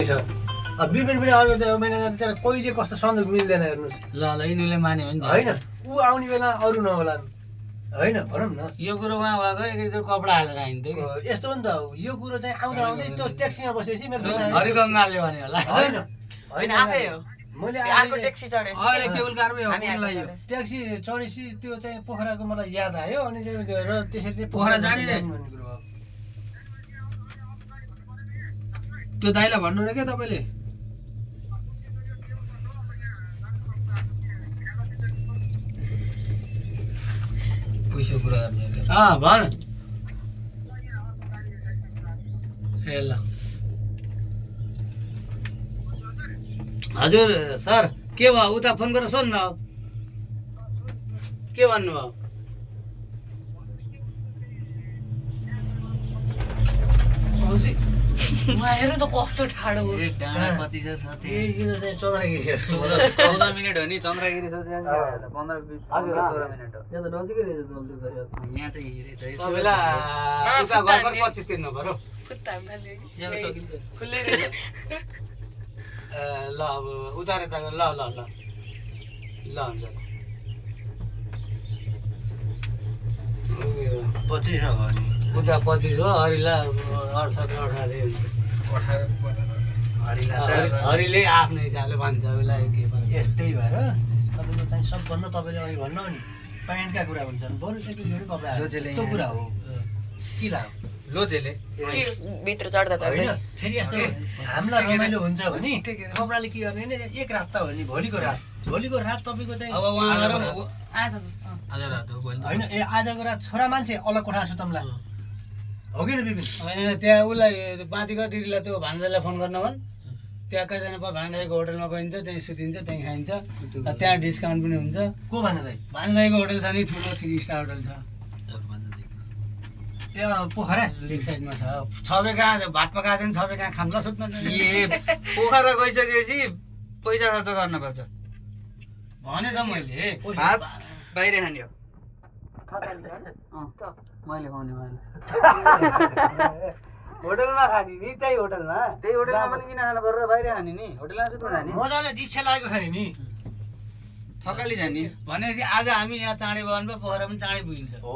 बिपिन पनि अरू महिना जाँदा त्यहाँ कहिले कस्तो सन्दुक मिल्दैन हेर्नुहोस्। ल यिनीहरूले मान्यो भने होइन ऊ आउने बेला अरू नहोला होइन भनौँ न। यो कुरो उहाँ भएको एक कपडा हालेर आइन्थ्यो कि यस्तो हो नि त यो कुरो चाहिँ आउँदा आउँदै त्यो ट्याक्सीमा बसेपछि मेरो हरिगङ्गालले भन्यो होला होइन होइन आफै हो मैले अर्को ट्याक्सी चढेँ अहिले केवल कारमै हो कुनलाई यो ट्याक्सी चढेपछि त्यो चाहिँ पोखराको मलाई याद आयो अनि चाहिँ र त्यसरी चाहिँ पोखरा जाने रे? भन्ने कुरो भयो। त्यो दाइलाई भन्नु रे क्या तपाईँले पैसा कुरा गर्ने भन ए ल हजुर सर के भयो उता फोन गरेर सोध्नु के भन्नुभयो हेर्नु त कस्तो ठाडो हो कति छ साथी यो चाहिँ चन्द्रगिरी 14 मिनट हो नि चन्द्रगिरी छ 15 20 16 मिनट हो यहाँ त नजिकै रहेछ दलले त यार। यहाँ चाहिँ हिँडेछ यसो बेला उता घर पनि 25 तिर्नु पर्यो खुट्टा खाली यहाँ सकिन्छ खुल्लै ल अब उतारे त ल ल ल ल हुन्छ 25 नभयो नि उता 25 हो हरिला 68 हरिले आफ्नो हिसाबले भन्छ उसलाई के भन्छ यस्तै भएर तपाईँको चाहिँ सबभन्दा तपाईँले अघि भन्नु नि प्यान्टका कुरा भन्छन् बरु एक जोडी कपडा त्यो कुरा हो के लाग्यो लोजेले भित्र चढ्दा त होइन फेरि यस्तो हामीलाई रमाइलो हुन्छ भने कपडाले के गर्ने भने एक रात त हो नि भोलिको रात तपाईँको चाहिँ अब उहाँहरू आज आज रात हो भोलि होइन ए आजको रात छोरा मान्छे अलग कोठा सुतम्ला हो कि न बिपिन होइन त्यहाँ उसलाई बाँधीको दिदीलाई त्यो भान्जालाई फोन गर्न भन् त्यहाँ कहीँजना भान्जाको होटलमा गइन्छ त्यहीँ सुतिन्छ त्यहीँ खाइन्छ त्यहाँ डिस्काउन्ट पनि हुन्छ को भन्नु दाइ भान्जाको होटल छ नि ठुलो 3 स्टार होटल छ ए पोखरा लेक साइडमा छ छबे कहाँ भात पकाएको छ नि छबे कहाँ खाम्ला सुत्न ए पोखरा गइसकेपछि पैसा खर्च गर्नुपर्छ भने त मैले भात बाहिर खाने हो मैले खुवाउने भएन होटलमा खाने नि त्यही होटलमा पनि किन खानु पर्यो बाहिर खाने नि होटलमा सुत्नु खाने मजाले दीक्षा लागेको खाने नि थकाली जाने भनेपछि आज हामी यहाँ चाँडै भयो भने पोखरा पनि चाँडै पुगिन्छ हो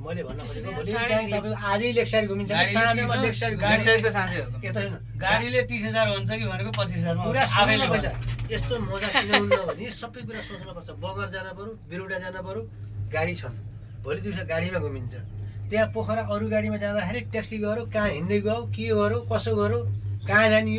मैले भन्न खोजेको भोलि चाहिँ तपाईँ आजै लेकसाइड घुमिन्छ साँझमा लेकसाइड गाडी साइड त साँच्चै हो यता हेर्नु गाडीले 30,000 हुन्छ कि भनेको 25,000 मा पुरा आफैले पहिला यस्तो मजा किन हुन्न भने सबै कुरा सोच्नुपर्छ बगर जान पर्यो बिरुडा जान पर्यो गाडी छन् भोलि दिउँसो गाडीमा घुमिन्छ त्यहाँ पोखरा अरू गाडीमा जाँदाखेरि ट्याक्सी गरौँ कहाँ हिँड्दै गयो के गरौँ कसो गरौँ कहाँ जाने